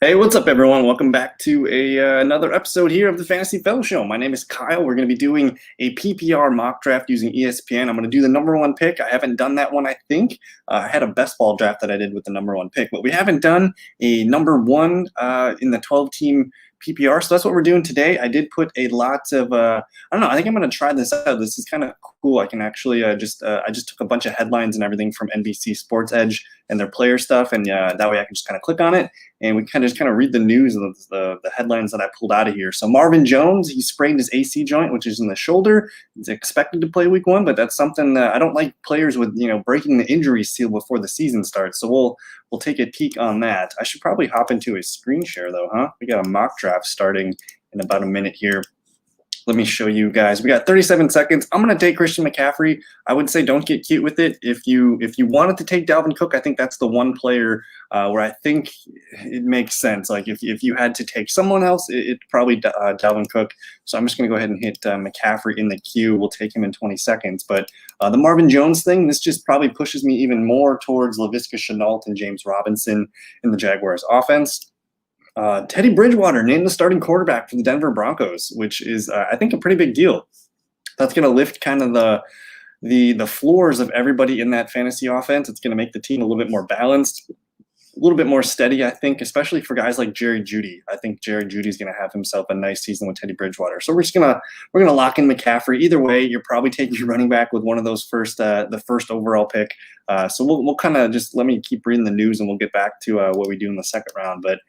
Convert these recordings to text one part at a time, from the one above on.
Hey, what's up, everyone? Welcome back to another episode here of the Fantasy Fellow Show. My name is Kyle. We're going to be doing a PPR mock draft using ESPN. I'm going to do the number one pick. I haven't done that one, I think. I had a best ball draft that I did with the number one pick, but we haven't done a number one in the 12-team PPR. So that's what we're doing today. I did put a lot of, I don't know, I think I'm going to try this out. This is kind of cool. I can actually I just took a bunch of headlines and everything from NBC Sports Edge and their player stuff. And that way I can just kind of click on it. And we kind of read the news and the headlines that I pulled out of here. So Marvin Jones, he sprained his AC joint, which is in the shoulder. He's expected to play week one, but that's something that I don't like players with, breaking the injury seal before the season starts. So we'll take a peek on that. I should probably hop into a screen share though, huh? We got a mock draft starting in about a minute here. Let me show you guys. We got 37 seconds. I'm going to take Christian McCaffrey. I would say don't get cute with it. If you wanted to take Dalvin Cook, I think that's the one player where I think it makes sense. Like if you had to take someone else, it's probably Dalvin Cook. So I'm just going to go ahead and hit McCaffrey in the queue. We'll take him in 20 seconds. But the Marvin Jones thing, this just probably pushes me even more towards Laviska Shenault and James Robinson in the Jaguars offense. Teddy Bridgewater named the starting quarterback for the Denver Broncos, which is, I think, a pretty big deal. That's going to lift kind of the floors of everybody in that fantasy offense. It's going to make the team a little bit more balanced, a little bit more steady, I think, especially for guys like Jerry Jeudy. I think Jerry Jeudy's going to have himself a nice season with Teddy Bridgewater. So we're gonna lock in McCaffrey. Either way, you're probably taking your running back with one of those the first overall pick. So we'll kind of just let me keep reading the news and we'll get back to what we do in the second round. But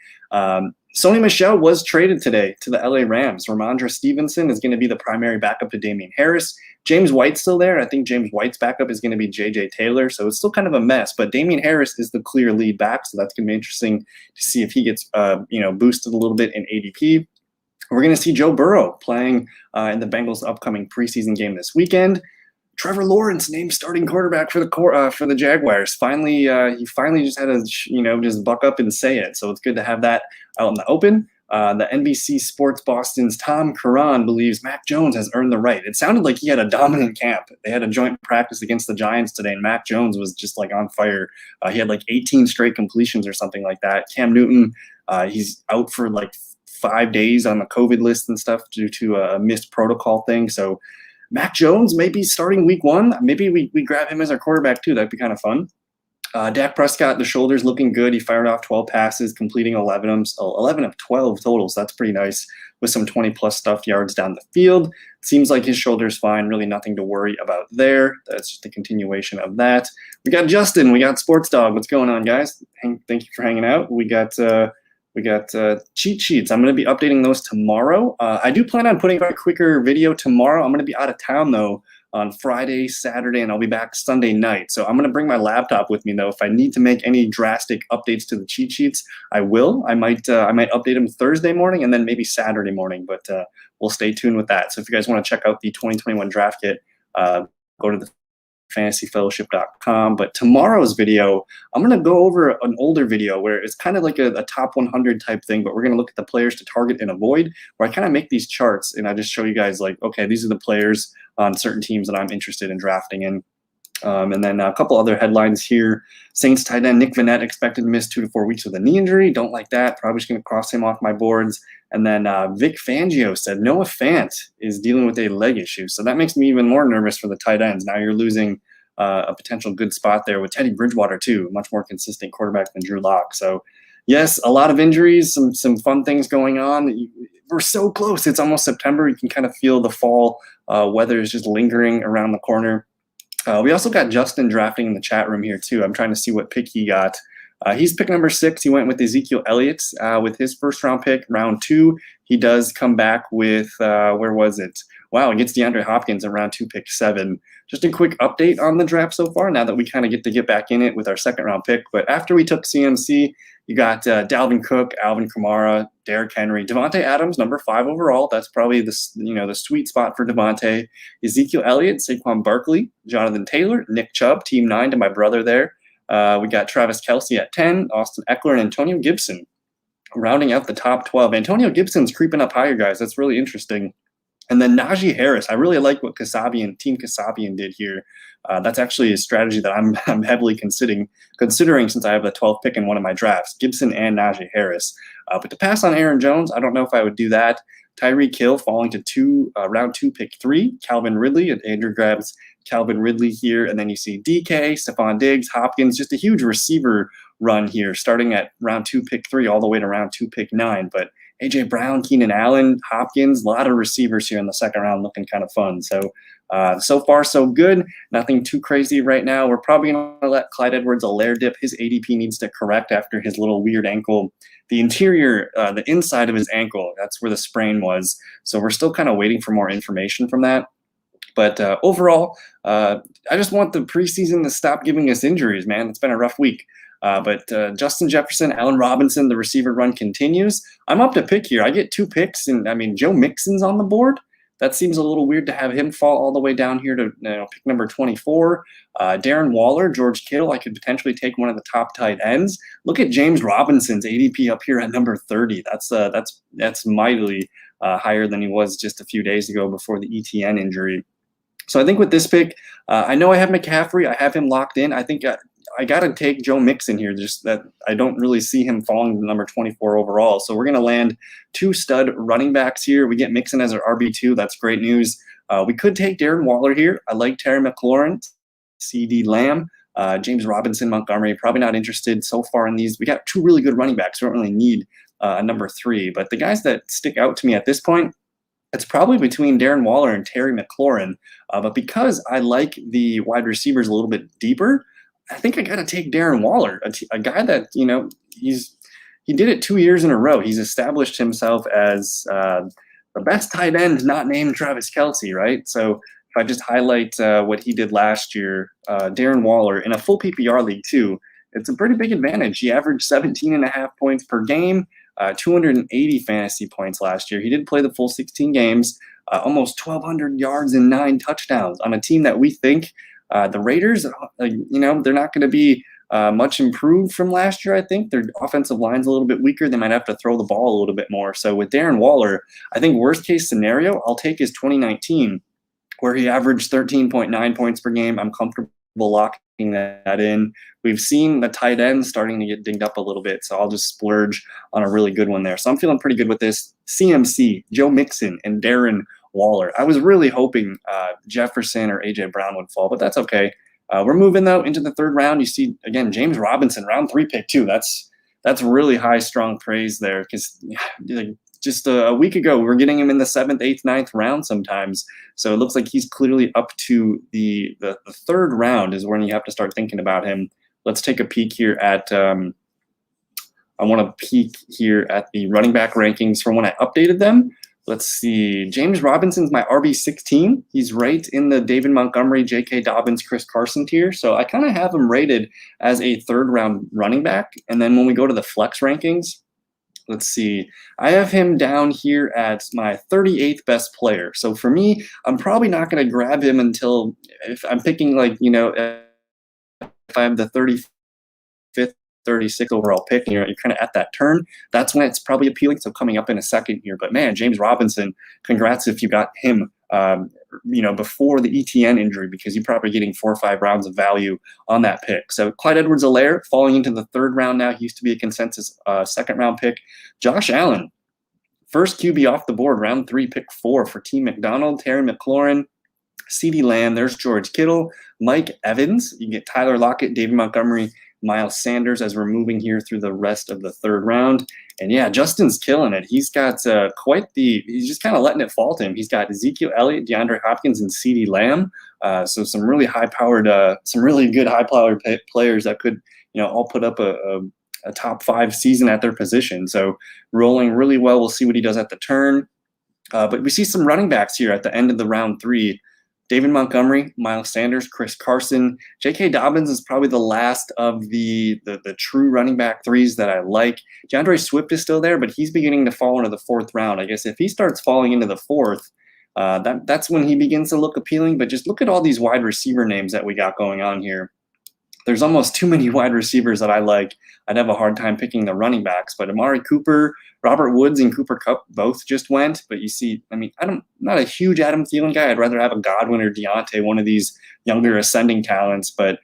Sony Michel was traded today to the LA Rams. Ramondre Stevenson is going to be the primary backup to Damian Harris. James White's still there. I think James White's backup is going to be J.J. Taylor. So it's still kind of a mess. But Damian Harris is the clear lead back. So that's going to be interesting to see if he gets boosted a little bit in ADP. We're going to see Joe Burrow playing in the Bengals' upcoming preseason game this weekend. Trevor Lawrence named starting quarterback for the Jaguars. Finally, he finally just had to just buck up and say it. So it's good to have that out in the open. The NBC Sports Boston's Tom Curran believes Mac Jones has earned the right. It sounded like he had a dominant camp. They had a joint practice against the Giants today, and Mac Jones was just like on fire. He had like 18 straight completions or something like that. Cam Newton, he's out for like 5 days on the COVID list and stuff due to a missed protocol thing. So Mac Jones may be starting week one. Maybe we grab him as our quarterback too. That'd be kind of fun. Dak Prescott, the shoulder's looking good. He fired off 12 passes, completing 11 of 12 totals. That's pretty nice with some 20-plus stuffed yards down the field. Seems like his shoulder's fine. Really nothing to worry about there. That's just a continuation of that. We got Justin. We got Sports Dog. What's going on, guys? Thank you for hanging out. We got cheat sheets. I'm going to be updating those tomorrow. I do plan on putting out a quicker video tomorrow. I'm going to be out of town, though, on Friday, Saturday, and I'll be back Sunday night. So I'm going to bring my laptop with me, though. If I need to make any drastic updates to the cheat sheets, I will. I might update them Thursday morning and then maybe Saturday morning, but we'll stay tuned with that. So if you guys want to check out the 2021 draft kit, go to the fantasyfellowship.com. But tomorrow's video, I'm going to go over an older video where it's kind of like a top 100 type thing, but we're going to look at the players to target and avoid, where I kind of make these charts and I just show you guys like, okay, these are the players on certain teams that I'm interested in drafting in. And then a couple other headlines here. Saints tight end Nick Vannett expected to miss 2 to 4 weeks with a knee injury. Don't like that. Probably just going to cross him off my boards. And then Vic Fangio said Noah Fant is dealing with a leg issue. So that makes me even more nervous for the tight ends. Now you're losing a potential good spot there with Teddy Bridgewater too, much more consistent quarterback than Drew Lock. So yes, a lot of injuries, some fun things going on. We're so close. It's almost September. You can kind of feel the fall weather is just lingering around the corner. We also got Justin drafting in the chat room here too. I'm trying to see what pick he got. He's pick number 6. He went with Ezekiel Elliott with his first round pick, round 2. He does come back with, where was it? Wow, it gets DeAndre Hopkins in round 2, pick 7. Just a quick update on the draft so far, now that we kind of get back in it with our second round pick. But after we took CMC, you got Dalvin Cook, Alvin Kamara, Derrick Henry, Devontae Adams, number 5 overall. That's probably the sweet spot for Devontae. Ezekiel Elliott, Saquon Barkley, Jonathan Taylor, Nick Chubb, team 9 to my brother there. We got Travis Kelce at 10, Austin Eckler, and Antonio Gibson rounding out the top 12. Antonio Gibson's creeping up higher, guys. That's really interesting. And then Naji Harris, I really like what Team Kasabian did here. That's actually a strategy that I'm heavily considering since I have the 12th pick in one of my drafts, Gibson and Naji Harris. But to pass on Aaron Jones, I don't know if I would do that. Tyreek Hill falling to round 2, pick 3. Calvin Ridley, and Andrew grabs Calvin Ridley here. And then you see DK, Stephon Diggs, Hopkins, just a huge receiver run here, starting at round 2, pick 3, all the way to round 2, pick 9. But A.J. Brown, Keenan Allen, Hopkins, a lot of receivers here in the second round looking kind of fun. So, so far, so good. Nothing too crazy right now. We're probably going to let Clyde Edwards-Helaire dip. His ADP needs to correct after his little weird ankle. The interior, the inside of his ankle, that's where the sprain was. So we're still kind of waiting for more information from that. But overall, I just want the preseason to stop giving us injuries, man. It's been a rough week. But Justin Jefferson, Allen Robinson, the receiver run continues. I'm up to pick here. I get 2 picks, and I mean, Joe Mixon's on the board. That seems a little weird to have him fall all the way down here to pick number 24. Darren Waller, George Kittle, I could potentially take one of the top tight ends. Look at James Robinson's ADP up here at number 30. That's mightily higher than he was just a few days ago before the ETN injury. So I think with this pick, I know I have McCaffrey. I have him locked in. I think I got to take Joe Mixon here, just that I don't really see him falling to number 24 overall. So we're going to land 2 stud running backs here. We get Mixon as our RB2. That's great news. We could take Darren Waller here. I like Terry McLaurin, CeeDee Lamb, James Robinson, Montgomery. Probably not interested so far in these. We got 2 really good running backs. We don't really need a number 3. But the guys that stick out to me at this point, it's probably between Darren Waller and Terry McLaurin. But because I like the wide receivers a little bit deeper, I think I got to take Darren Waller, a guy that, he did it 2 years in a row. He's established himself as the best tight end not named Travis Kelce, right? So if I just highlight what he did last year, Darren Waller, in a full PPR league too, it's a pretty big advantage. He averaged 17.5 points per game, 280 fantasy points last year. He did play the full 16 games, almost 1,200 yards and 9 touchdowns on a team that we think the Raiders, they're not going to be much improved from last year. I think their offensive line's a little bit weaker. They might have to throw the ball a little bit more. So with Darren Waller, I think worst case scenario, I'll take his 2019, where he averaged 13.9 points per game. I'm comfortable locking that in. We've seen the tight ends starting to get dinged up a little bit, so I'll just splurge on a really good one there. So I'm feeling pretty good with this. CMC, Joe Mixon, and Darren Waller. I was really hoping Jefferson or A.J. Brown would fall, but that's okay. We're moving, though, into the 3rd round. You see, again, James Robinson, round 3 pick, too. That's really high, strong praise there, because just a week ago, we were getting him in the 7th, 8th, 9th round sometimes. So it looks like he's clearly up to the 3rd round is when you have to start thinking about him. Let's take a peek here at I want to peek here at the running back rankings from when I updated them. Let's see. James Robinson's my RB16. He's right in the David Montgomery, J.K. Dobbins, Chris Carson tier. So I kind of have him rated as a 3rd round running back. And then when we go to the flex rankings, let's see. I have him down here at my 38th best player. So for me, I'm probably not going to grab him until if I'm picking if I have the 35th, 36th overall pick, and you're kind of at that turn, that's when it's probably appealing. So coming up in a second here. But man, James Robinson, congrats if you got him before the ETN injury, because you're probably getting 4 or 5 rounds of value on that pick. So Clyde Edwards-Helaire falling into the 3rd round now. He used to be a consensus 2nd round pick. Josh Allen, first QB off the board, round 3, pick 4 for Team McDonald. Terry McLaurin, CeeDee Lamb, there's George Kittle, Mike Evans. You get Tyler Lockett, David Montgomery, Miles Sanders as we're moving here through the rest of the 3rd round. And yeah, Justin's killing it. He's got he's just kind of letting it fall to him. He's got Ezekiel Elliott, DeAndre Hopkins, and CeeDee Lamb. So some really some really good high-powered players that could, all put up a top 5 season at their position. So rolling really well. We'll see what he does at the turn. But we see some running backs here at the end of the round 3. David Montgomery, Miles Sanders, Chris Carson. J.K. Dobbins is probably the last of the true running back 3s that I like. DeAndre Swift is still there, but he's beginning to fall into the 4th round. I guess if he starts falling into the 4th, that's when he begins to look appealing. But just look at all these wide receiver names that we got going on here. there's almost too many wide receivers that I like. I'd have a hard time picking the running backs, but Amari Cooper, Robert Woods, and Cooper Kupp both just went. But you see, I mean, I'm not a huge Adam Thielen guy. I'd rather have a Godwin or Deontay, one of these younger ascending talents. But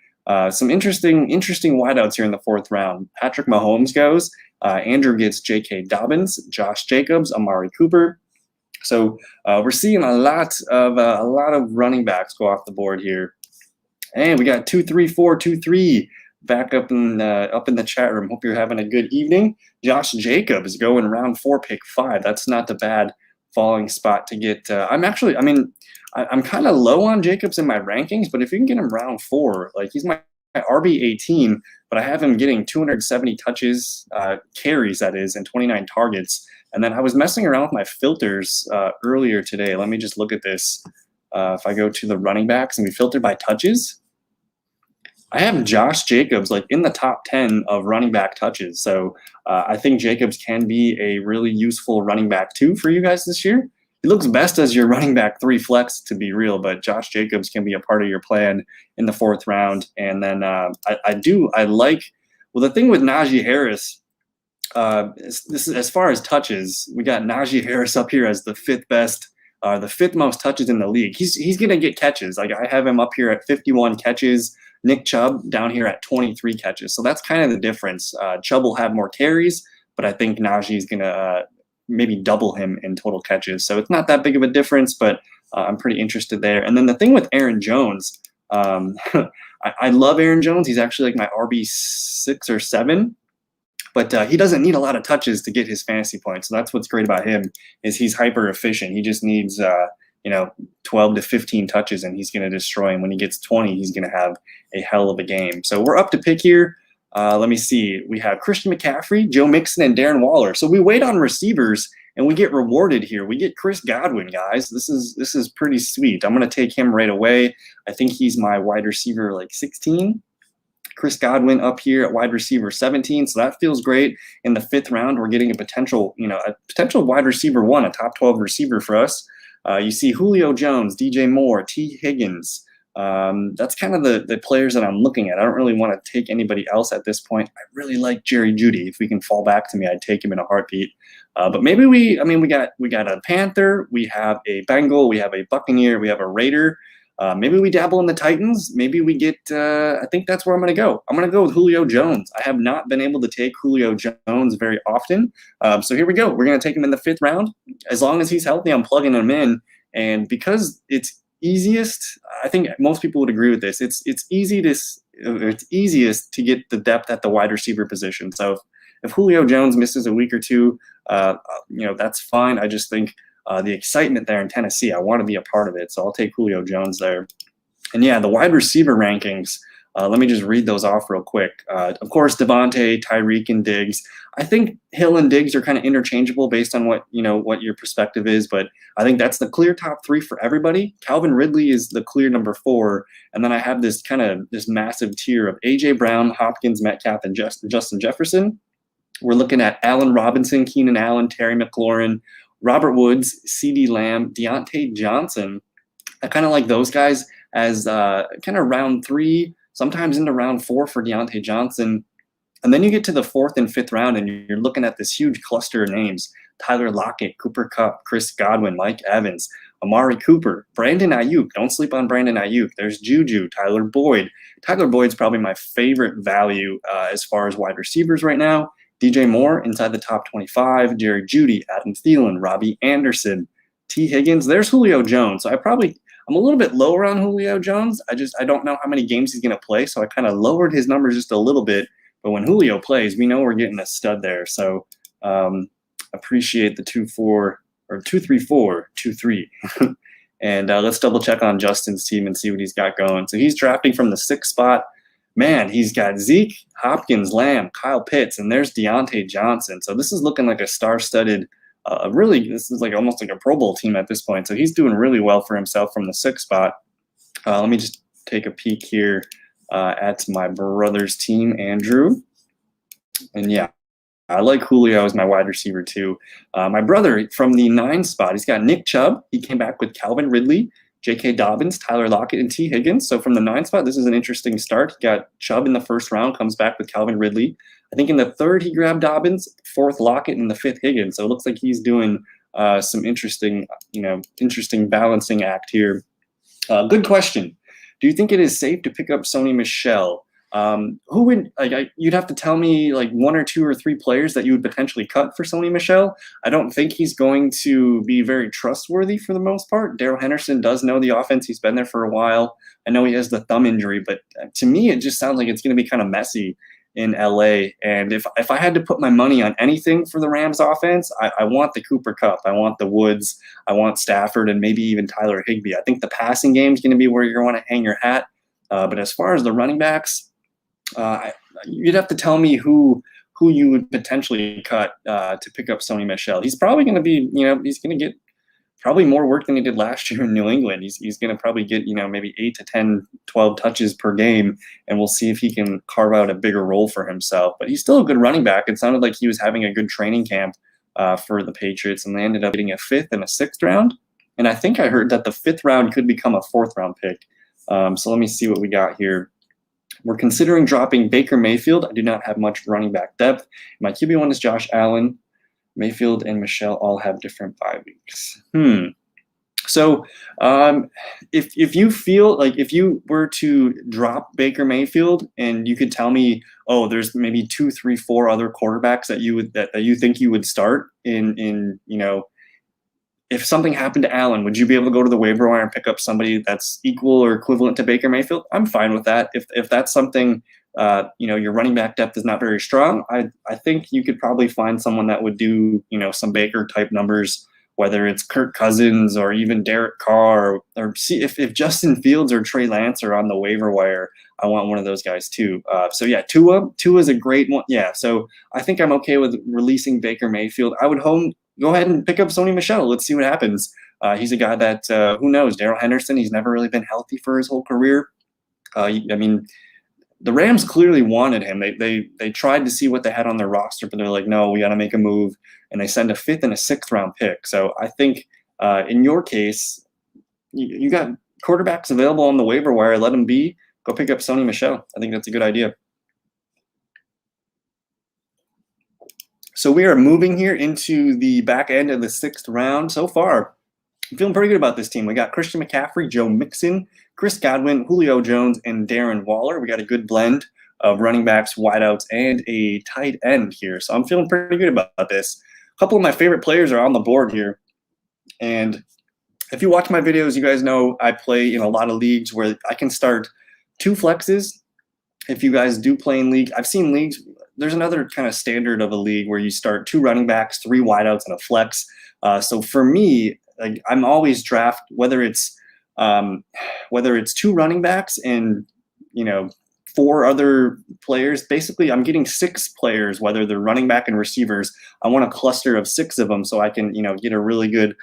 some interesting wideouts here in the 4th round. Patrick Mahomes goes. Andrew gets J.K. Dobbins, Josh Jacobs, Amari Cooper. So we're seeing a lot of running backs go off the board here. And we got 23423 back up in the chat room. Hope you're having a good evening. Josh Jacobs going round 4, pick 5. That's not a bad falling spot to get. I'm kind of low on Jacobs in my rankings, but if you can get him round 4, like he's my RB 18, but I have him getting 270 touches, carries that is, and 29 targets. And then I was messing around with my filters earlier today. Let me just look at this. If I go to the running backs and we filter by touches, I have Josh Jacobs like in the top 10 of running back touches. So I think Jacobs can be a really useful running back 2 for you guys this year. He looks best as your running back 3 flex, to be real, but Josh Jacobs can be a part of your plan in the 4th round. And then the thing with Naji Harris, this is as far as touches, we got Naji Harris up here as the 5th best, the 5th most touches in the league. He's going to get catches. Like I have him up here at 51 catches. Nick Chubb down here at 23 catches. So that's kind of the difference. Chubb will have more carries, but I think Najee is going to maybe double him in total catches. So it's not that big of a difference, but I'm pretty interested there. And then the thing with Aaron Jones, I love Aaron Jones. He's actually like my RB 6 or 7, but he doesn't need a lot of touches to get his fantasy points. So that's what's great about him is he's hyper efficient. He just needs 12 to 15 touches, and he's going to destroy him. When he gets 20, he's going to have a hell of a game. So we're up to pick here. Let me see. We have Christian McCaffrey, Joe Mixon, and Darren Waller. So we wait on receivers, and we get rewarded here. We get Chris Godwin, guys. This is pretty sweet. I'm going to take him right away. I think he's my wide receiver like 16. Chris Godwin up here at wide receiver 17. So that feels great. In the 5th round, we're getting a potential wide receiver 1, a top 12 receiver for us. You see Julio Jones, DJ Moore, T. Higgins. That's kind of the players that I'm looking at. I don't really want to take anybody else at this point. I really like Jerry Jeudy. If we can fall back to me, I'd take him in a heartbeat. But maybe we got a Panther, we have a Bengal, we have a Buccaneer, we have a Raider. Maybe we dabble in the Titans. Maybe we get, I think that's where I'm going to go. I'm going to go with Julio Jones. I have not been able to take Julio Jones very often. So here we go. We're going to take him in the 5th round. As long as he's healthy, I'm plugging him in. And because it's easiest, I think most people would agree with this. It's easiest to get the depth at the wide receiver position. So if Julio Jones misses a week or 2, that's fine. I just think the excitement there in Tennessee, I want to be a part of it. So I'll take Julio Jones there. And yeah, the wide receiver rankings, let me just read those off real quick. Of course, Devontae, Tyreek, and Diggs. I think Hill and Diggs are kind of interchangeable based on what your perspective is, but I think that's the clear top 3 for everybody. Calvin Ridley is the clear number 4, and then I have this massive tier of A.J. Brown, Hopkins, Metcalf, and Justin Jefferson. We're looking at Allen Robinson, Keenan Allen, Terry McLaurin, Robert Woods, CeeDee Lamb, Deontay Johnson. I kind of like those guys as kind of round 3, sometimes into round 4 for Deontay Johnson. And then you get to the 4th and 5th round, and you're looking at this huge cluster of names. Tyler Lockett, Cooper Kupp, Chris Godwin, Mike Evans, Amari Cooper, Brandon Ayuk. Don't sleep on Brandon Ayuk. There's Juju, Tyler Boyd. Tyler Boyd's probably my favorite value as far as wide receivers right now. DJ Moore inside the top 25, Jerry Jeudy, Adam Thielen, Robbie Anderson, T. Higgins. There's Julio Jones. So I'm a little bit lower on Julio Jones. I don't know how many games he's going to play, so I kind of lowered his numbers just a little bit. But when Julio plays, we know we're getting a stud there. So appreciate the 2-4 or 2-3-4-2-3. And let's double check on Justin's team and see what he's got going. So he's drafting from the 6th spot. Man, he's got Zeke, Hopkins, Lamb, Kyle Pitts, and there's Deontay Johnson. So this is looking like a star-studded, this is like almost like a Pro Bowl team at this point. So he's doing really well for himself from the 6th spot. Let me just take a peek here at my brother's team, Andrew. And yeah, I like Julio as my wide receiver too. My brother from the 9 spot, he's got Nick Chubb. He came back with Calvin Ridley, J.K. Dobbins, Tyler Lockett, and T. Higgins. So from the 9 spot, this is an interesting start. He got Chubb in the 1st round, comes back with Calvin Ridley. I think in the 3rd, he grabbed Dobbins, 4th Lockett, and the 5th Higgins. So it looks like he's doing some interesting balancing act here. Good question. Do you think it is safe to pick up Sony Michel? Who would you'd have to tell me like 1 or 2 or 3 players that you would potentially cut for Sony Michel. I don't think he's going to be very trustworthy for the most part. Darrell Henderson does know the offense. He's been there for a while. I know he has the thumb injury, but to me, it just sounds like it's going to be kind of messy in LA. And if I had to put my money on anything for the Rams offense, I want the Cooper Kupp. I want the Woods. I want Stafford and maybe even Tyler Higbee. I think the passing game is going to be where you're going to hang your hat. But as far as the running backs, you'd have to tell me who you would potentially cut to pick up Sony Michel. He's probably going to be, he's going to get probably more work than he did last year in New England. He's going to probably get, maybe 8 to 10, 12 touches per game, and we'll see if he can carve out a bigger role for himself. But he's still a good running back. It sounded like he was having a good training camp for the Patriots, and they ended up getting a 5th and a 6th round. And I think I heard that the 5th round could become a 4th round pick. So let me see what we got here. We're considering dropping Baker Mayfield. I do not have much running back depth. My QB1 is Josh Allen. Mayfield and Michel all have different bye weeks. So if you feel like if you were to drop Baker Mayfield and you could tell me, oh, there's maybe 2, 3, 4 other quarterbacks that you think you would start in if something happened to Allen, would you be able to go to the waiver wire and pick up somebody that's equal or equivalent to Baker Mayfield? I'm fine with that. If that's something, your running back depth is not very strong, I think you could probably find someone that would do, some Baker type numbers, whether it's Kirk Cousins or even Derek Carr, or see if Justin Fields or Trey Lance are on the waiver wire. I want one of those guys too. So yeah, Tua is a great one. Yeah, so I think I'm okay with releasing Baker Mayfield. I would go ahead and pick up Sony Michel. Let's see what happens. He's a guy that, who knows, Darrell Henderson, he's never really been healthy for his whole career. The Rams clearly wanted him. They tried to see what they had on their roster, but they're like, no, we got to make a move. And they send a 5th and a 6th round pick. So I think in your case, you got quarterbacks available on the waiver wire. Let them be. Go pick up Sony Michel. I think that's a good idea. So we are moving here into the back end of the 6th round. So far, I'm feeling pretty good about this team. We got Christian McCaffrey, Joe Mixon, Chris Godwin, Julio Jones, and Darren Waller. We got a good blend of running backs, wideouts, and a tight end here. So I'm feeling pretty good about this. A couple of my favorite players are on the board here. And if you watch my videos, you guys know I play in a lot of leagues where I can start 2 flexes. If you guys do play in league, I've seen leagues. There's another kind of standard of a league where you start 2 running backs, 3 wideouts, and a flex. So for me, like I'm always draft whether it's 2 running backs and 4 other players. Basically, I'm getting 6 players, whether they're running back and receivers. I want a cluster of 6 of them so I can get a really good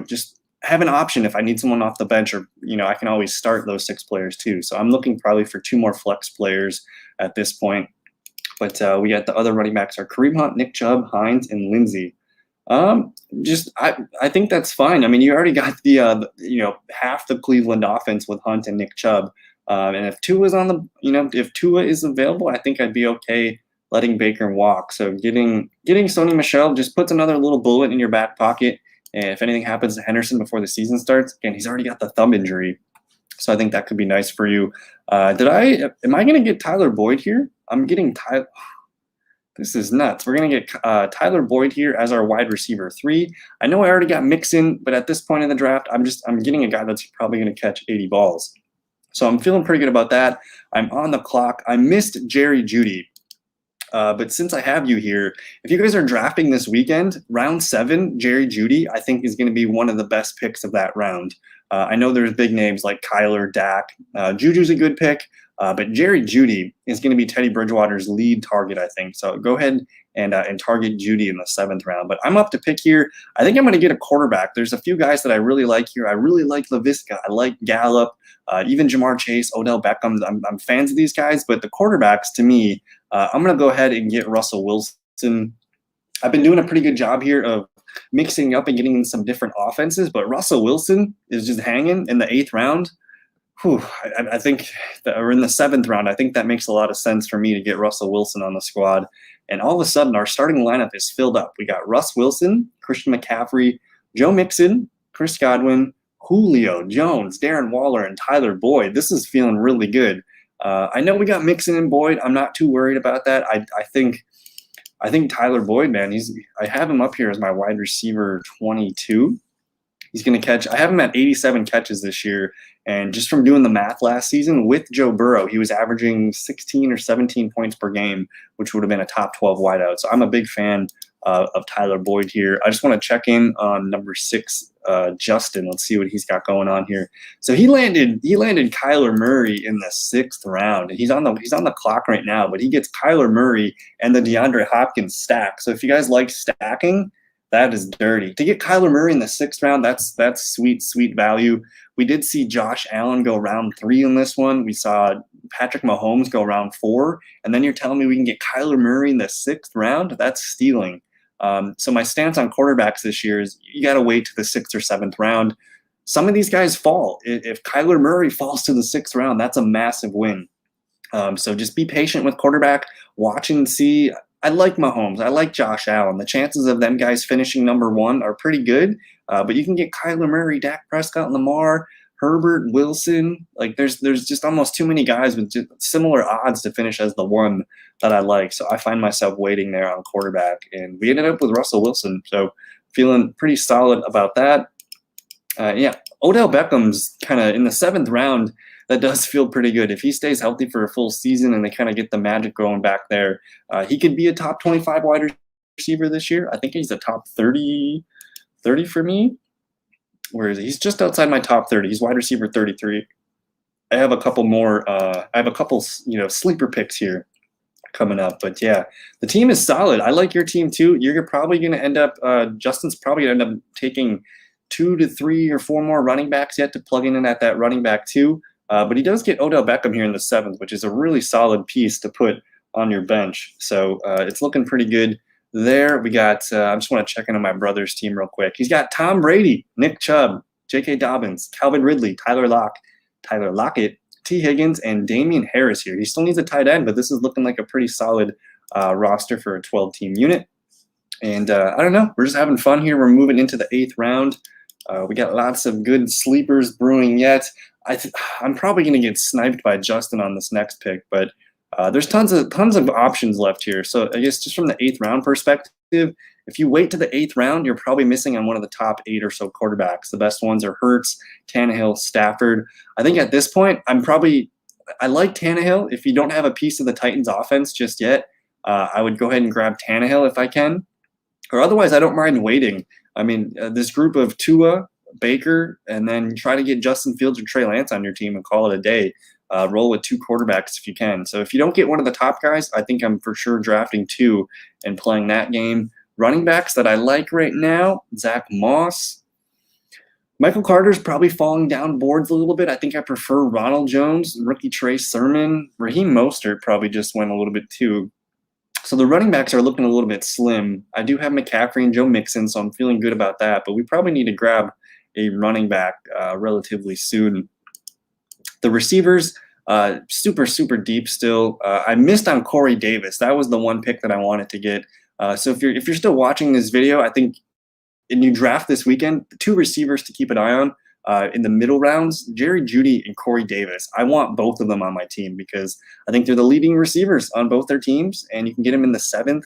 just have an option if I need someone off the bench, or I can always start those 6 players too. So I'm looking probably for 2 more flex players at this point. But we got the other running backs are Kareem Hunt, Nick Chubb, Hines, and Lindsey. I think that's fine. I mean, you already got the half the Cleveland offense with Hunt and Nick Chubb. And if Tua is if Tua is available, I think I'd be okay letting Baker walk. So getting Sony Michel just puts another little bullet in your back pocket. And if anything happens to Henderson before the season starts, again, he's already got the thumb injury. So I think that could be nice for you. Am I going to get Tyler Boyd here? I'm getting Tyler. This is nuts. We're going to get Tyler Boyd here as our wide receiver 3. I know I already got Mixon, but at this point in the draft, I'm getting a guy that's probably going to catch 80 balls. So I'm feeling pretty good about that. I'm on the clock. I missed Jerry Jeudy. But since I have you here, if you guys are drafting this weekend, round 7, Jerry Jeudy, I think is going to be one of the best picks of that round. I know there's big names like Kyler, Dak. Juju's a good pick, but Jerry Jeudy is going to be Teddy Bridgewater's lead target, I think. So go ahead and target Jeudy in the 7th round. But I'm up to pick here. I think I'm going to get a quarterback. There's a few guys that I really like here. I really like Laviska. I like Gallup, even Jamar Chase, Odell Beckham. I'm fans of these guys, but the quarterbacks, to me, I'm going to go ahead and get Russell Wilson. I've been doing a pretty good job here of mixing up and getting in some different offenses. But Russell Wilson is just hanging in the 8th round. Whew, I think or in the 7th round, I think that makes a lot of sense for me to get Russell Wilson on the squad. And all of a sudden, our starting lineup is filled up. We got Russ Wilson, Christian McCaffrey, Joe Mixon, Chris Godwin, Julio Jones, Darren Waller, and Tyler Boyd. This is feeling really good. I know we got Mixon and Boyd. I'm not too worried about that. I think Tyler Boyd, man, I have him up here as my wide receiver 22. He's going to catch. I have him at 87 catches this year. And just from doing the math last season with Joe Burrow, he was averaging 16 or 17 points per game, which would have been a top 12 wideout. So I'm a big fan of Tyler Boyd here. I just want to check in on number 6, Justin. Let's see what he's got going on here. So he landed Kyler Murray in the 6th round. He's on the clock right now, but he gets Kyler Murray and the DeAndre Hopkins stack. So if you guys like stacking, that is dirty. To get Kyler Murray in the 6th round, that's sweet value. We did see Josh Allen go round 3 in this one. We saw Patrick Mahomes go round 4. And then you're telling me we can get Kyler Murray in the 6th round? That's stealing. So my stance on quarterbacks this year is you got to wait to the 6th or 7th round. Some of these guys fall. If Kyler Murray falls to the 6th round, that's a massive win. So just be patient with quarterback. Watch and see. I like Mahomes. I like Josh Allen. The chances of them guys finishing number 1 are pretty good. But you can get Kyler Murray, Dak Prescott, Lamar, Herbert, Wilson. Like there's just almost too many guys with similar odds to finish as the 1 that I like. So I find myself waiting there on quarterback. And we ended up with Russell Wilson. So feeling pretty solid about that. Yeah, Odell Beckham's kind of in the 7th round. That does feel pretty good. If he stays healthy for a full season and they kind of get the magic going back there, he could be a top 25 wide receiver this year. I think he's a top 30 for me. Where is he? He's just outside my top 30. He's wide receiver 33. I have a couple more. I have a couple, sleeper picks here coming up. But yeah, the team is solid. I like your team too. You're probably going to end up. Justin's probably going to end up taking 2 to 3 or 4 more running backs yet to plug in at that running back too. But he does get Odell Beckham here in the 7th, which is a really solid piece to put on your bench. So it's looking pretty good there. We got, I just want to check in on my brother's team real quick. He's got Tom Brady, Nick Chubb, J.K. Dobbins, Calvin Ridley, Tyler Lockett, T. Higgins, and Damian Harris here. He still needs a tight end, but this is looking like a pretty solid roster for a 12-team unit. And I don't know. We're just having fun here. We're moving into the 8th round. We got lots of good sleepers brewing yet. I'm probably going to get sniped by Justin on this next pick, but there's tons of options left here. So I guess just from the 8th round perspective, if you wait to the 8th round, you're probably missing on one of the top 8 or so quarterbacks. The best ones are Hurts, Tannehill, Stafford. I think at this point, I like Tannehill. If you don't have a piece of the Titans offense just yet, I would go ahead and grab Tannehill if I can. Or otherwise, I don't mind waiting. I mean, this group of Tua, Baker, and then try to get Justin Fields or Trey Lance on your team and call it a day. Roll with 2 quarterbacks if you can. So if you don't get one of the top guys, I think I'm for sure drafting 2 and playing that game. Running backs that I like right now, Zach Moss. Michael Carter's probably falling down boards a little bit. I think I prefer Ronald Jones, rookie Trey Sermon. Raheem Mostert probably just went a little bit too. So the running backs are looking a little bit slim. I do have McCaffrey and Joe Mixon, so I'm feeling good about that. But we probably need to grab a running back relatively soon. The receivers, super deep still. I missed on Corey Davis. That was the one pick that I wanted to get. So if you're still watching this video, I think and you draft this weekend, the 2 receivers to keep an eye on in the middle rounds, Jerry Jeudy and Corey Davis. I want both of them on my team because I think they're the leading receivers on both their teams, and you can get them in the 7th.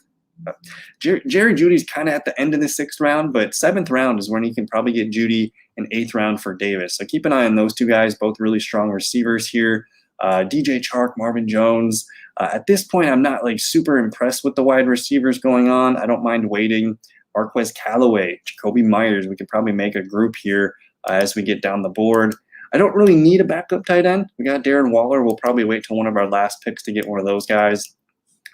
Jerry Jeudy's kind of at the end of the 6th round, but 7th round is when you can probably get Jeudy, and 8th round for Davis. So keep an eye on those 2 guys, both really strong receivers here. DJ Chark, Marvin Jones. At this point, I'm not like super impressed with the wide receivers going on. I don't mind waiting. Marquez Callaway, Jacoby Myers. We could probably make a group here as we get down the board. I don't really need a backup tight end. We got Darren Waller. We'll probably wait till one of our last picks to get one of those guys.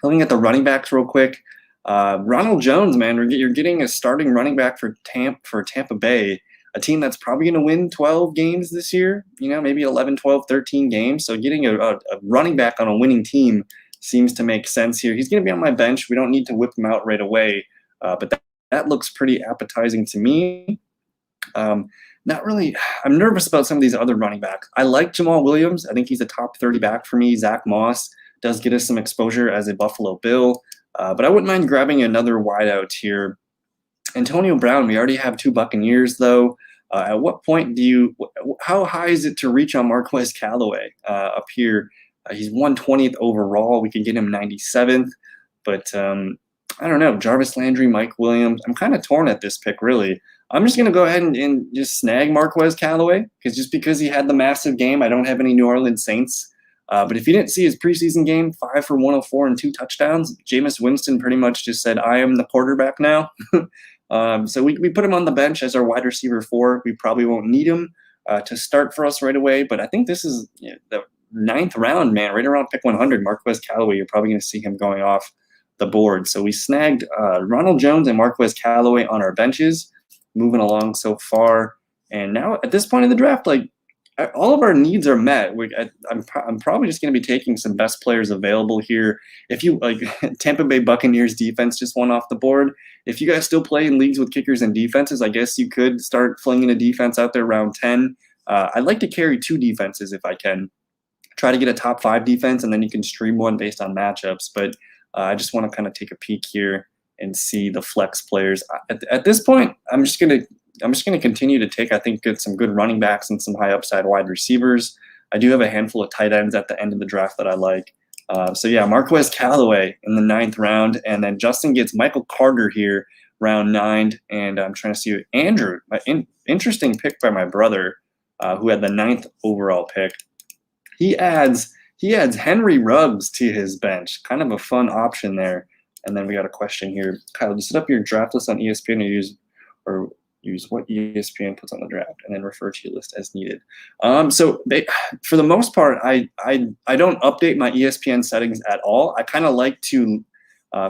Looking at the running backs real quick. Ronald Jones, man, you're getting a starting running back for Tampa Bay, a team that's probably going to win 12 games this year, maybe 11, 12, 13 games. So getting a running back on a winning team seems to make sense here. He's going to be on my bench. We don't need to whip him out right away, but that looks pretty appetizing to me. Not really. I'm nervous about some of these other running backs. I like Jamal Williams. I think he's a top 30 back for me. Zach Moss does get us some exposure as a Buffalo Bill, but I wouldn't mind grabbing another wideout here. Antonio Brown, we already have 2 Buccaneers, though. At what point how high is it to reach on Marquez Callaway up here? He's 120th overall. We can get him 97th, but I don't know. Jarvis Landry, Mike Williams. I'm kind of torn at this pick, really. I'm just going to go ahead and just snag Marquez Callaway because he had the massive game. I don't have any New Orleans Saints. But if you didn't see his preseason game, 5 for 104 and 2 touchdowns, Jameis Winston pretty much just said, I am the quarterback now. So we put him on the bench as our wide receiver 4. We probably won't need him to start for us right away. But I think this is the 9th round, man, right around pick 100. Marquez Callaway, you're probably going to see him going off the board. So we snagged Ronald Jones and Marquez Callaway on our benches, moving along so far. And now at this point in the draft, like, all of our needs are met. I'm probably just going to be taking some best players available here. If you like, Tampa Bay Buccaneers defense just went off the board. If you guys still play in leagues with kickers and defenses, I guess you could start flinging a defense out there around 10. I'd like to carry 2 defenses if I can. Try to get a top 5 defense, and then you can stream one based on matchups. But I just want to kind of take a peek here and see the flex players. At this point, I'm just going to continue to take, I think, some good running backs and some high upside wide receivers. I do have a handful of tight ends at the end of the draft that I like. So yeah, Marquez Callaway in the 9th round, and then Justin gets Michael Carter here, round 9. And I'm trying to see Andrew, interesting pick by my brother, who had the 9th overall pick. He adds Henry Ruggs to his bench, kind of a fun option there. And then we got a question here, Kyle. You set up your draft list on ESPN or use what ESPN puts on the draft, and then refer to your list as needed. So for the most part, I don't update my ESPN settings at all. I kind of like to,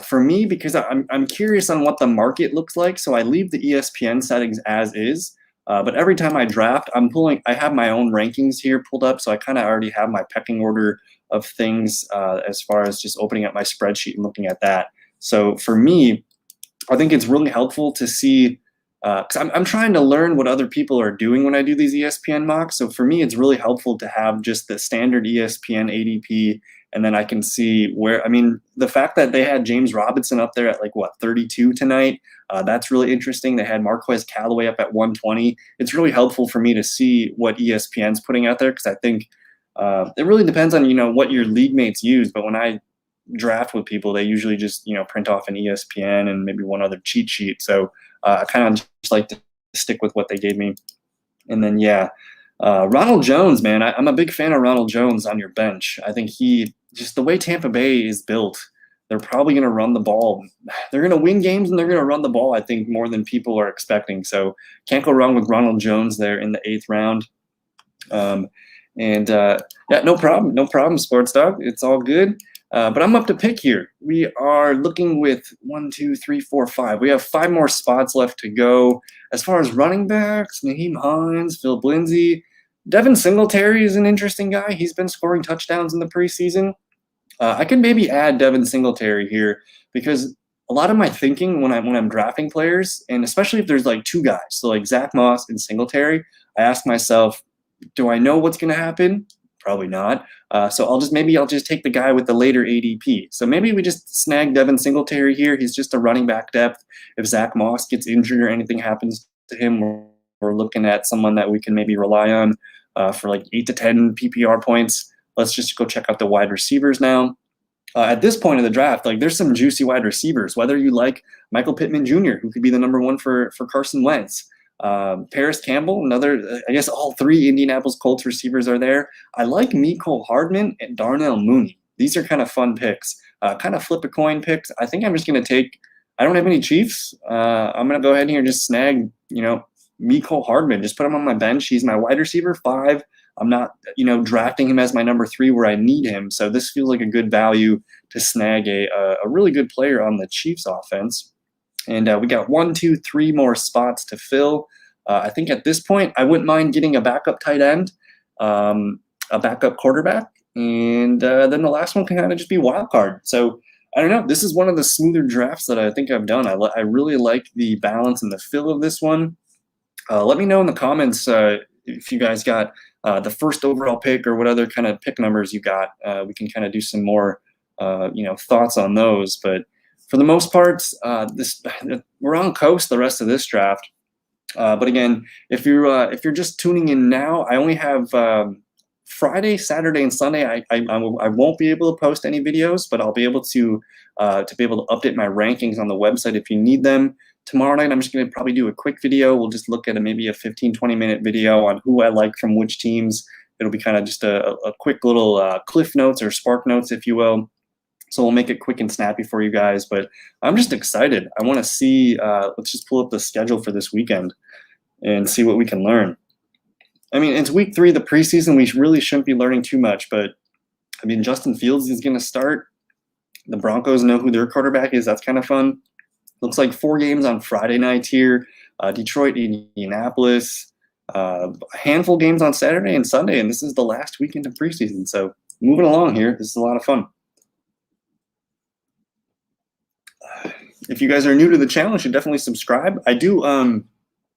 for me, because I'm curious on what the market looks like, so I leave the ESPN settings as is. But every time I draft, I have my own rankings here pulled up, so I kind of already have my pecking order of things as far as just opening up my spreadsheet and looking at that. So for me, I think it's really helpful to see, because I'm trying to learn what other people are doing when I do these ESPN mocks. So for me, it's really helpful to have just the standard ESPN ADP, and then I can see where, the fact that they had James Robinson up there at 32 tonight, that's really interesting. They had Marquez Callaway up at 120. It's really helpful for me to see what ESPN's putting out there, because I think it really depends on, what your league mates use. But when I draft with people, they usually just, print off an ESPN and maybe one other cheat sheet. So I kind of just like to stick with what they gave me. And then, Ronald Jones, man, I'm a big fan of Ronald Jones on your bench. I think just the way Tampa Bay is built, they're probably going to run the ball. They're going to win games, and they're going to run the ball, I think, more than people are expecting. So can't go wrong with Ronald Jones there in the 8th round. No problem, Sports Dog. It's all good. But I'm up to pick here. We are looking with 1, 2, 3, 4, 5. We have 5 more spots left to go. As far as running backs, Naheem Hines, Phil Lindsay, Devin Singletary is an interesting guy. He's been scoring touchdowns in the preseason. I could maybe add Devin Singletary here, because a lot of my thinking when I'm drafting players, and especially if there's 2 guys, so Zach Moss and Singletary, I ask myself, do I know what's going to happen? Probably not. So I'll just take the guy with the later ADP. So maybe we just snag Devin Singletary here. He's just a running back depth. If Zach Moss gets injured or anything happens to him, we're looking at someone that we can maybe rely on for 8 to 10 PPR points. Let's just go check out the wide receivers now. At this point of the draft, there's some juicy wide receivers, whether you like Michael Pittman Jr., who could be the number 1 for Carson Wentz. Paris Campbell, another, I guess all 3 Indianapolis Colts receivers are there. I like Mecole Hardman and Darnell Mooney. These are kind of fun picks, kind of flip a coin picks. I think I'm just going to take, I don't have any Chiefs. I'm going to go ahead here and just snag, Mecole Hardman. Just put him on my bench. He's my wide receiver 5. I'm not, drafting him as my number 3 where I need him. So this feels like a good value to snag a really good player on the Chiefs offense. And we got 1, 2, 3 more spots to fill. I think at this point, I wouldn't mind getting a backup tight end, a backup quarterback, and then the last one can kind of just be wild card. So I don't know. This is one of the smoother drafts that I think I've done. I really like the balance and the feel of this one. Let me know in the comments if you guys got the first overall pick or what other kind of pick numbers you got. We can kind of do some more, thoughts on those. But for the most part, we're on coast the rest of this draft. But again, if you're just tuning in now, I only have Friday, Saturday, and Sunday. I won't be able to post any videos, but I'll be able to update my rankings on the website if you need them. Tomorrow night, I'm just going to probably do a quick video. We'll just look at maybe a 15-20 minute video on who I like from which teams. It'll be kind of just a quick little cliff notes or spark notes, if you will. So we'll make it quick and snappy for you guys. But I'm just excited. I want to see, let's just pull up the schedule for this weekend and see what we can learn. I mean, it's week 3 of the preseason. We really shouldn't be learning too much. But, I mean, Justin Fields is going to start. The Broncos know who their quarterback is. That's kind of fun. Looks like 4 games on Friday night here. Detroit, Indianapolis, a handful of games on Saturday and Sunday, and this is the last weekend of preseason. So moving along here, this is a lot of fun. If you guys are new to the channel, you should definitely subscribe. I do.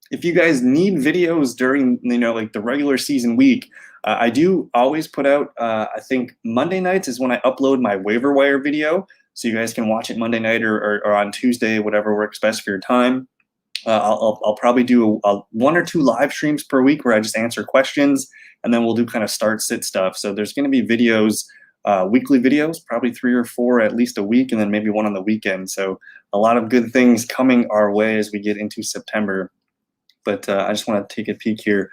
If you guys need videos during, like the regular season week, I do always put out. I think Monday nights is when I upload my waiver wire video. So you guys can watch it Monday night or on Tuesday, whatever works best for your time. I'll probably do 1 or 2 live streams per week where I just answer questions, and then we'll do kind of start-sit stuff. So there's going to be videos, weekly videos, probably 3 or 4 at least a week, and then maybe 1 on the weekend. So a lot of good things coming our way as we get into September. But I just want to take a peek here.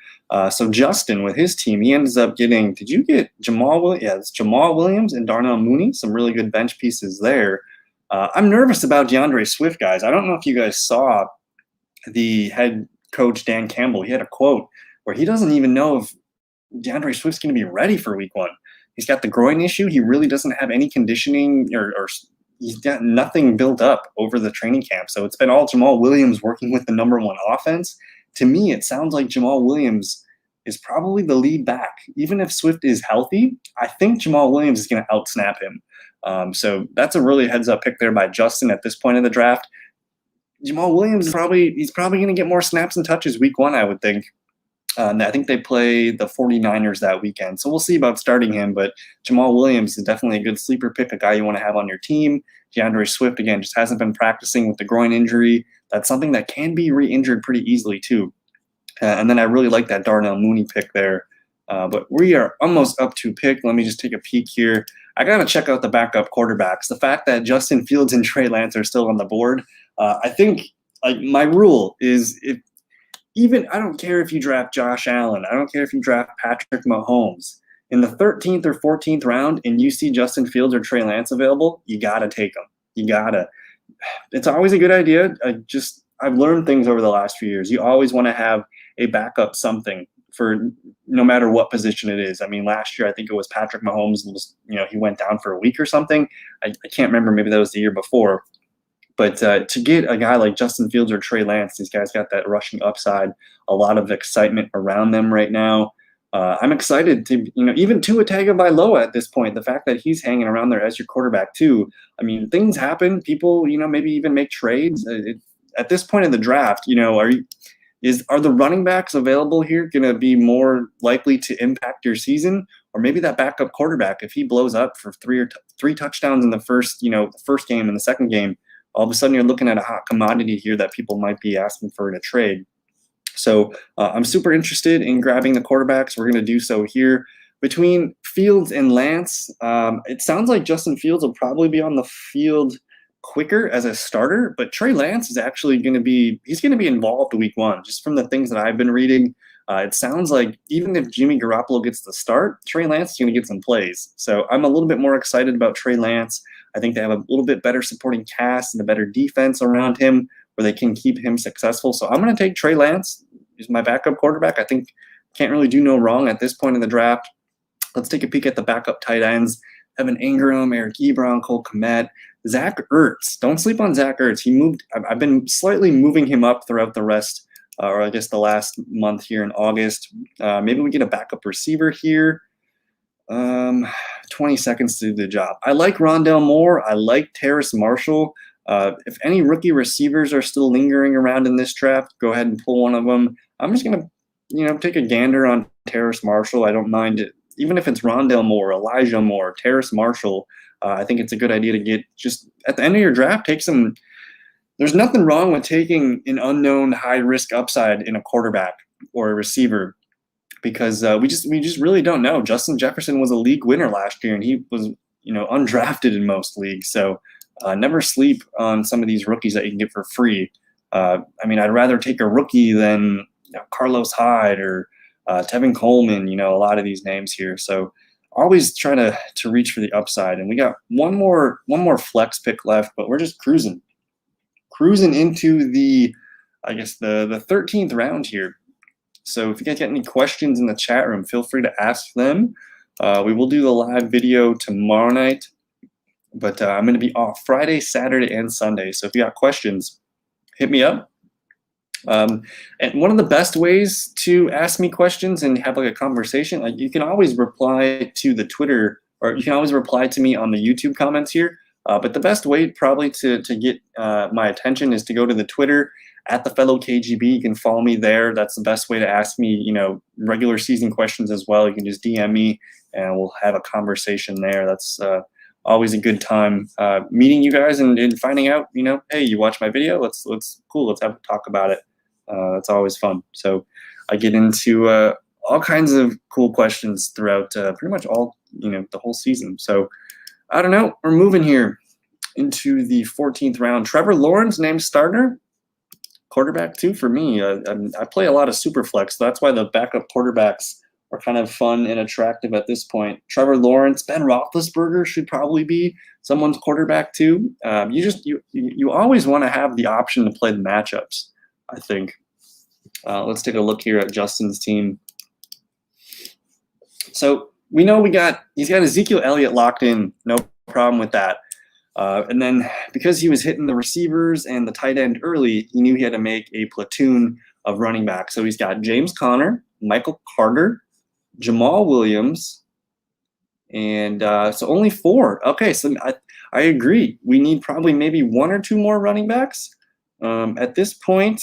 So Justin, with his team, he ends up getting, did you get Jamal Williams? Yeah, it's Jamal Williams and Darnell Mooney, some really good bench pieces there. I'm nervous about DeAndre Swift, guys. I don't know if you guys saw the head coach, Dan Campbell. He had a quote where he doesn't even know if DeAndre Swift's going to be ready for week 1. He's got the groin issue. He really doesn't have any conditioning or he's got nothing built up over the training camp. So it's been all Jamal Williams working with the #1 offense. To me, it sounds like Jamal Williams is probably the lead back. Even if Swift is healthy, I think Jamal Williams is going to outsnap him. So that's a really heads-up pick there by Justin at this point in the draft. Jamal Williams is probably going to get more snaps and touches week 1, I would think. I think they play the 49ers that weekend. So we'll see about starting him. But Jamal Williams is definitely a good sleeper pick, a guy you want to have on your team. DeAndre Swift, again, just hasn't been practicing with the groin injury. That's something that can be re-injured pretty easily, too. And then I really like that Darnell Mooney pick there. But we are almost up to pick. Let me just take a peek here. I got to check out the backup quarterbacks. The fact that Justin Fields and Trey Lance are still on the board, I think my rule is I don't care if you draft Josh Allen. I don't care if you draft Patrick Mahomes. In the 13th or 14th round and you see Justin Fields or Trey Lance available, you got to take them. You got to. It's always a good idea. I've learned things over the last few years. You always want to have a backup something for no matter what position it is. I mean, last year, I think it was Patrick Mahomes, he went down for a week or something. I can't remember. Maybe that was the year before. But to get a guy like Justin Fields or Trey Lance, these guys got that rushing upside, a lot of excitement around them right now. I'm excited to, even Tua Tagovailoa at this point, the fact that he's hanging around there as your quarterback too. I mean, things happen. People, maybe even make trades. At this point in the draft, are the running backs available here going to be more likely to impact your season? Or maybe that backup quarterback, if he blows up for three touchdowns in the first game and the second game, all of a sudden you're looking at a hot commodity here that people might be asking for in a trade. So I'm super interested in grabbing the quarterbacks. We're going to do so here. Between Fields and Lance, it sounds like Justin Fields will probably be on the field quicker as a starter, but Trey Lance is actually going to be involved week 1. Just from the things that I've been reading, it sounds like even if Jimmy Garoppolo gets the start, Trey Lance is going to get some plays. So I'm a little bit more excited about Trey Lance. I think they have a little bit better supporting cast and a better defense around him where they can keep him successful. So I'm going to take Trey Lance. He's my backup quarterback. I think can't really do no wrong at this point in the draft. Let's take a peek at the backup tight ends. Evan Ingram, Eric Ebron, Cole Kmet, Zach Ertz. Don't sleep on Zach Ertz. I've been slightly moving him up throughout the rest, or I guess the last month here in August. Maybe we get a backup receiver here. Um, 20 seconds to do the job. I like Rondale Moore. I like Terrace Marshall. If any rookie receivers are still lingering around in this draft, go ahead and pull one of them. I'm just going to, take a gander on Terrace Marshall. I don't mind it. Even if it's Rondale Moore, Elijah Moore, Terrace Marshall, I think it's a good idea to get just at the end of your draft, take some. There's nothing wrong with taking an unknown high-risk upside in a quarterback or a receiver, because we just really don't know. Justin Jefferson was a league winner last year, and he was undrafted in most leagues. So never sleep on some of these rookies that you can get for free. I'd rather take a rookie than Carlos Hyde or Tevin Coleman. A lot of these names here. So always try to reach for the upside. And we got one more flex pick left, but we're just cruising into the 13th round here. So if you guys get any questions in the chat room, feel free to ask them. We will do the live video tomorrow night, but I'm going to be off Friday, Saturday, and Sunday. So if you got questions, hit me up. And one of the best ways to ask me questions and have a conversation, you can always reply to the Twitter, or you can always reply to me on the YouTube comments here. But the best way probably to get my attention is to go to the Twitter at theFellowKGB. You can follow me there. That's the best way to ask me, regular season questions as well. You can just DM me and we'll have a conversation there. That's always a good time meeting you guys and finding out, hey, you watch my video? Let's have a talk about it. That's always fun. So I get into all kinds of cool questions throughout pretty much all, the whole season. So I don't know. We're moving here into the 14th round. Trevor Lawrence named starter. Quarterback too for me. I play a lot of super flex. So that's why the backup quarterbacks are kind of fun and attractive at this point. Trevor Lawrence, Ben Roethlisberger should probably be someone's quarterback too. You always want to have the option to play the matchups, I think. Let's take a look here at Justin's team. So we know he's got Ezekiel Elliott locked in, no problem with that. And then because he was hitting the receivers and the tight end early, he knew he had to make a platoon of running backs. So he's got James Conner, Michael Carter, Jamal Williams, and so only 4. Okay, so I agree. We need probably maybe 1 or 2 more running backs at this point.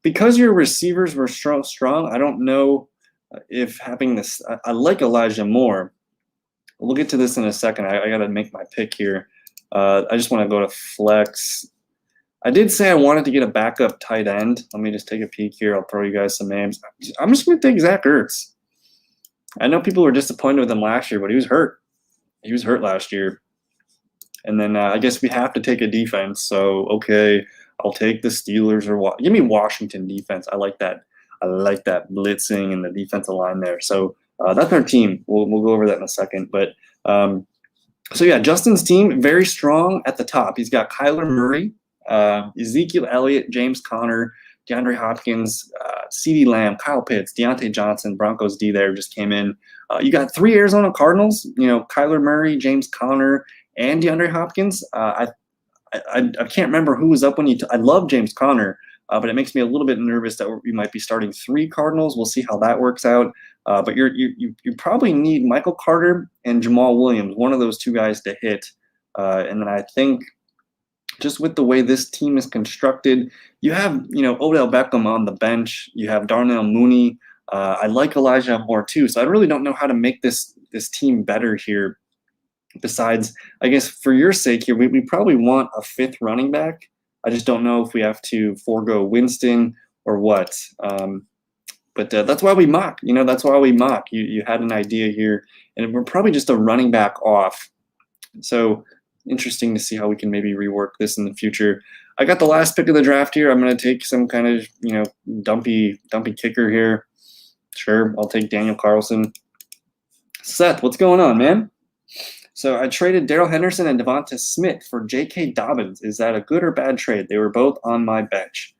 Because your receivers were strong, I don't know if having this, I like Elijah Moore. We'll get to this in a second. I got to make my pick here. I just want to go to flex. I did say I wanted to get a backup tight end. Let me just take a peek here. I'll throw you guys some names. I'm just going to take Zach Ertz. I know people were disappointed with him last year, but he was hurt. He was hurt last year. And then I guess we have to take a defense. So, okay, I'll take the Steelers or give me Washington defense. I like that. I like that blitzing and the defensive line there. So that's our team. We'll go over that in a second. But so yeah, Justin's team very strong at the top. He's got Kyler Murray, Ezekiel Elliott, James Conner, DeAndre Hopkins, CeeDee Lamb, Kyle Pitts, Deontay Johnson, Broncos D there just came in. You got 3 Arizona Cardinals. Kyler Murray, James Conner, and DeAndre Hopkins. I can't remember who was up when I love James Conner. But it makes me a little bit nervous that we might be starting 3 Cardinals. We'll see how that works out. But you probably need Michael Carter and Jamal Williams, one of those 2 guys to hit. And then I think just with the way this team is constructed, you have Odell Beckham on the bench. You have Darnell Mooney. I like Elijah Moore too. So I really don't know how to make this team better here. Besides, I guess for your sake here, we probably want a 5th running back. I just don't know if we have to forego Winston or what. But that's why we mock. That's why we mock. You had an idea here, and we're probably just a running back off. So interesting to see how we can maybe rework this in the future. I got the last pick of the draft here. I'm going to take some kind of dumpy kicker here. Sure, I'll take Daniel Carlson. Seth, what's going on, man? So I traded Darrell Henderson and Devonta Smith for J.K. Dobbins. Is that a good or bad trade? They were both on my bench.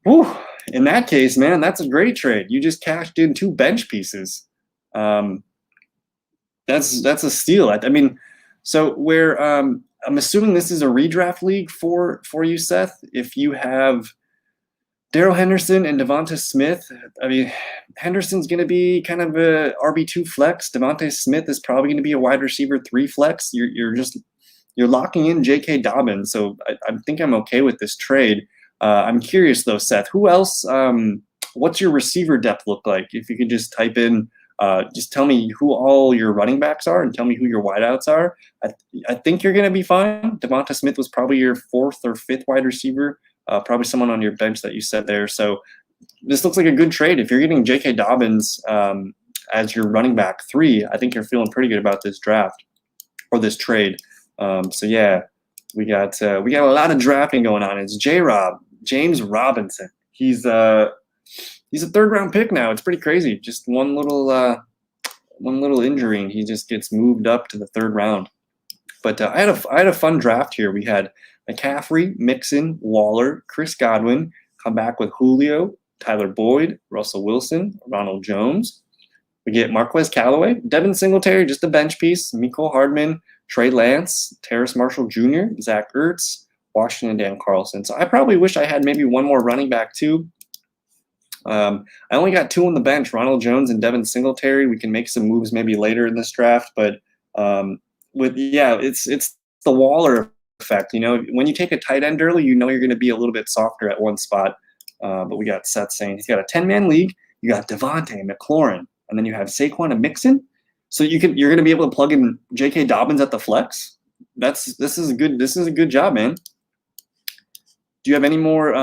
Whew. In that case, man, that's a great trade. You just cashed in 2 bench pieces. That's a steal. So where I'm assuming this is a redraft league for you, Seth. If you have Darrell Henderson and Devonta Smith. I mean, Henderson's going to be kind of a RB2 flex. Devonta Smith is probably going to be a wide receiver 3 flex. You're locking in J.K. Dobbins, so I think I'm okay with this trade. I'm curious though, Seth. Who else? What's your receiver depth look like? If you could just type in, just tell me who all your running backs are and tell me who your wideouts are. I think you're going to be fine. Devonta Smith was probably your 4th or 5th wide receiver. Probably someone on your bench that you said there. So this looks like a good trade. If you're getting J.K. Dobbins as your running back 3, I think you're feeling pretty good about this draft or this trade. So yeah, we got a lot of drafting going on. It's J-Rob, James Robinson. He's a 3rd round pick now. It's pretty crazy. Just one little injury and he just gets moved up to the 3rd round. But I had a fun draft here. We had McCaffrey, Mixon, Waller, Chris Godwin, come back with Julio, Tyler Boyd, Russell Wilson, Ronald Jones. We get Marquez Callaway, Devin Singletary, just a bench piece, Mecole Hardman, Trey Lance, Terrace Marshall Jr., Zach Ertz, Washington, and Dan Carlson. So I probably wish I had maybe one more running back too. I only got 2 on the bench, Ronald Jones and Devin Singletary. We can make some moves maybe later in this draft, but it's the Waller effect. You know, when you take a tight end early, you know you're going to be a little bit softer at one spot. But we got Seth saying he's got a 10-man league. You got Devontae, McLaurin, and then you have Saquon and Mixon. So you're going to be able to plug in J.K. Dobbins at the flex. This is a good job, man. Do you have any more?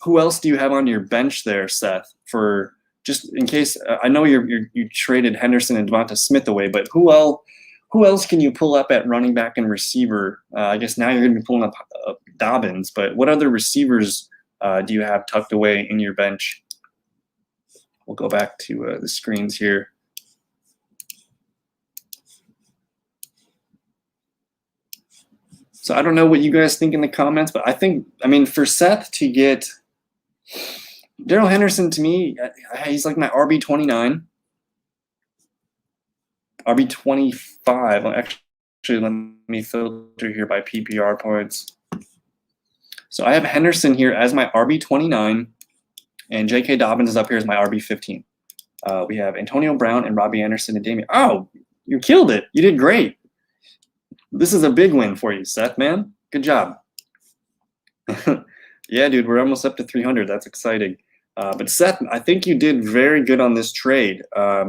Who else do you have on your bench there, Seth? For just in case, I know you traded Henderson and Devonta Smith away, but who else can you pull up at running back and receiver? I guess now you're going to be pulling up Dobbins, but what other receivers do you have tucked away in your bench? We'll go back to the screens here. So I don't know what you guys think in the comments, but I mean, for Seth to get Darrell Henderson, to me, he's like my RB29. RB25. Actually, let me filter here by PPR points. So I have Henderson here as my RB29, and J.K. Dobbins is up here as my RB15. We have Antonio Brown and Robbie Anderson and Damian. Oh, you killed it. You did great. This is a big win for you, Seth, man. Good job. Yeah, dude, we're almost up to 300. That's exciting. But Seth, I think you did very good on this trade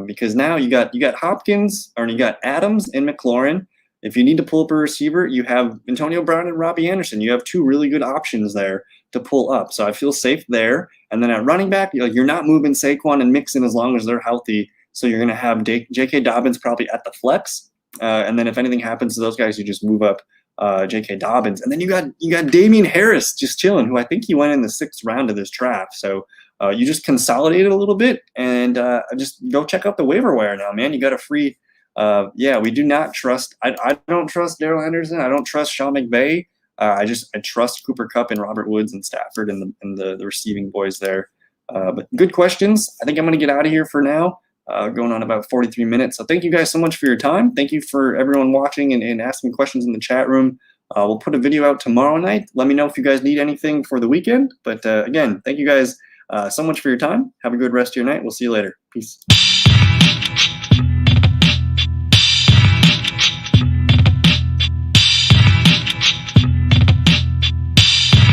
because now you got Hopkins, or you got Adams and McLaurin. If you need to pull up a receiver, you have Antonio Brown and Robbie Anderson. You have 2 really good options there to pull up. So I feel safe there. And then at running back, you're not moving Saquon and Mixon as long as they're healthy. So you're going to have J.K. Dobbins probably at the flex. And then if anything happens to those guys, you just move up J.K. Dobbins. And then you got Damian Harris just chilling, who I think he went in the 6th round of this draft. So you just consolidated a little bit and just go check out the waiver wire now, man. You got a free. We do not trust. I don't trust Darrell Henderson. I don't trust Sean McVay. I trust Cooper Kupp and Robert Woods and Stafford and the receiving boys there. But good questions. I think I'm going to get out of here for now. Going on about 43 minutes. So thank you guys so much for your time. Thank you for everyone watching and asking questions in the chat room. We'll put a video out tomorrow night. Let me know if you guys need anything for the weekend. But again, thank you guys so much for your time. Have a good rest of your night. We'll see you later. Peace.